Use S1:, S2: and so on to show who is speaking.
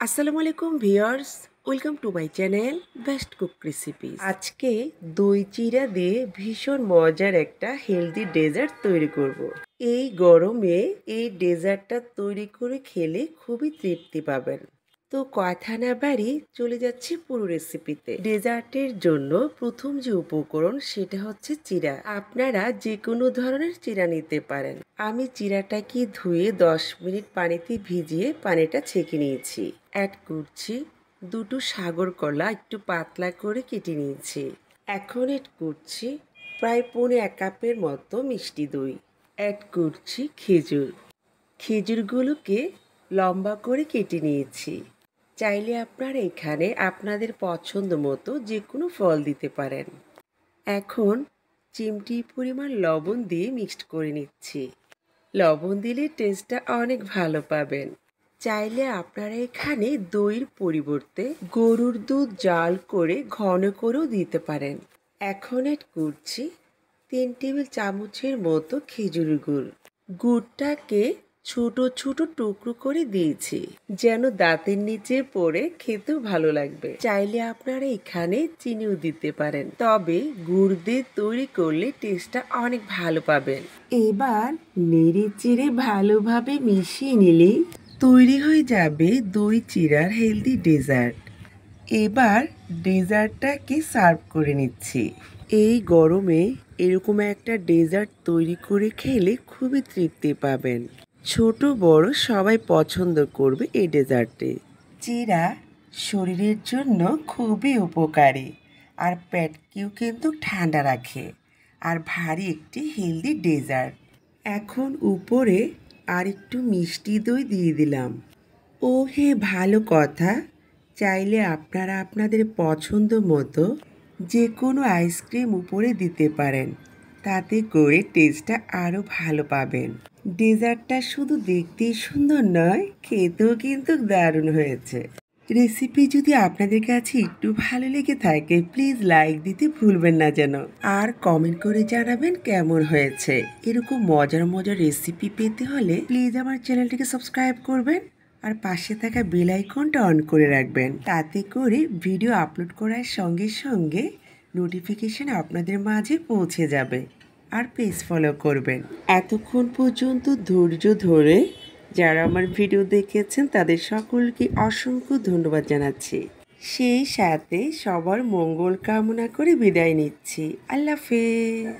S1: আসসালামু আলাইকুম viewers, welcome to my channel best cook recipes. আজকে দই চিড়া দিয়ে ভীষণ মজার একটা হেলদি ডেজার্ট তৈরি করব। এই গরমে এই ডেজার্টটা তৈরি করে খেলে খুবই তৃপ্তি পাবেন। তো কথা না বাড়ি চলে যাচ্ছি পুরো রেসিপিতে। ডেজার্টের জন্য প্রথম যে উপকরণ সেটা হচ্ছে চিড়া। আপনারা যে কোনো ধরনের চিড়া নিতে পারেন। আমি চিড়াটাকে ধুয়ে 10 মিনিট পানিতে ভিজিয়ে পানিটা ছেঁকে নিয়েছি। অ্যাড করছি দুটো সাগর কলা একটু পাতলা করে কেটে নিয়েছি। এখন অ্যাড করছি প্রায় 1.25 কাপের মতো মিষ্টি দই। অ্যাড করছি খেজুর। খেজুরগুলোকে লম্বা করে কেটে নিয়েছি। চাইলে আপনারা এখানে আপনাদের পছন্দ মতো যে কোনো ফল দিতে পারেন। এখন চিমটি পরিমাণ লবণ দিয়ে মিক্সড করে নিচ্ছি। লবণ দিলে টেস্টটা অনেক ভালো পাবেন। চাইলে আপনারা এখানে দইয়ের পরিবর্তে গরুর দুধ জাল করে ঘন করেও দিতে পারেন। এখন অ্যাড করছি 3 টেবিল চামচের মতো খেজুর গুড়। গুড়টাকে ছোট ছোট টুকরো করে দিয়েছি যেন দাঁতের নিচে পড়ে খেতেও ভালো লাগবে। চাইলে আপনারা এখানে চিনিও দিতে পারেন, তবে গুড় দিয়ে তৈরি করলে টেস্টটা অনেক ভালো পাবেন। এবার নেড়ে চেড়ে ভালোভাবে মিশিয়ে নিলেই তৈরি হয়ে যাবে দই চিড়ার হেলদি ডেজার্ট। এবার ডেজার্টটাকে সার্ভ করে নিচ্ছি। এই গরমে এরকম একটা ডেজার্ট তৈরি করে খেলে খুবই তৃপ্তি পাবেন। ছোট বড় সবাই পছন্দ করবে এই ডেজার্টে। চিড়া শরীরের জন্য খুবই উপকারী, আর পেটকেও কিন্তু ঠান্ডা রাখে, আর ভারী একটি হেলদি ডেজার্ট। এখন উপরে আর একটু মিষ্টি দই দিয়ে দিলাম। ও হে, ভালো কথা, চাইলে আপনারা আপনাদের পছন্দ মতো যে কোনো আইসক্রিম উপরে দিতে পারেন, তাতে করে টেস্টটা আরও ভালো পাবেন। ডেজার্টটা শুধু দেখতেই সুন্দর নয়, খেতেও কিন্তু দারুণ হয়েছে। রেসিপি যদি আপনাদের কাছে একটু ভালো লেগে থাকে প্লিজ লাইক দিতে ভুলবেন না যেন, আর কমেন্ট করে জানাবেন কেমন হয়েছে। এরকম মজার মজার রেসিপি পেতে হলে প্লিজ আমার চ্যানেলটিকে সাবস্ক্রাইব করবেন আর পাশে থাকা বেল আইকনটা অন করে রাখবেন। তাতে করে ভিডিও আপলোড করার সঙ্গে সঙ্গে নোটিফিকেশন আপনাদের মাঝে পৌঁছে যাবে। আর পেজ ফলো করবেন। এতক্ষণ পর্যন্ত ধৈর্য ধরে যারা আমার ভিডিও দেখেছেন তাদের সকলকে অসংখ্য ধন্যবাদ জানাচ্ছি। সেই সাথে সবার মঙ্গল কামনা করে বিদায় নিচ্ছি। আল্লাহ হাফেজ।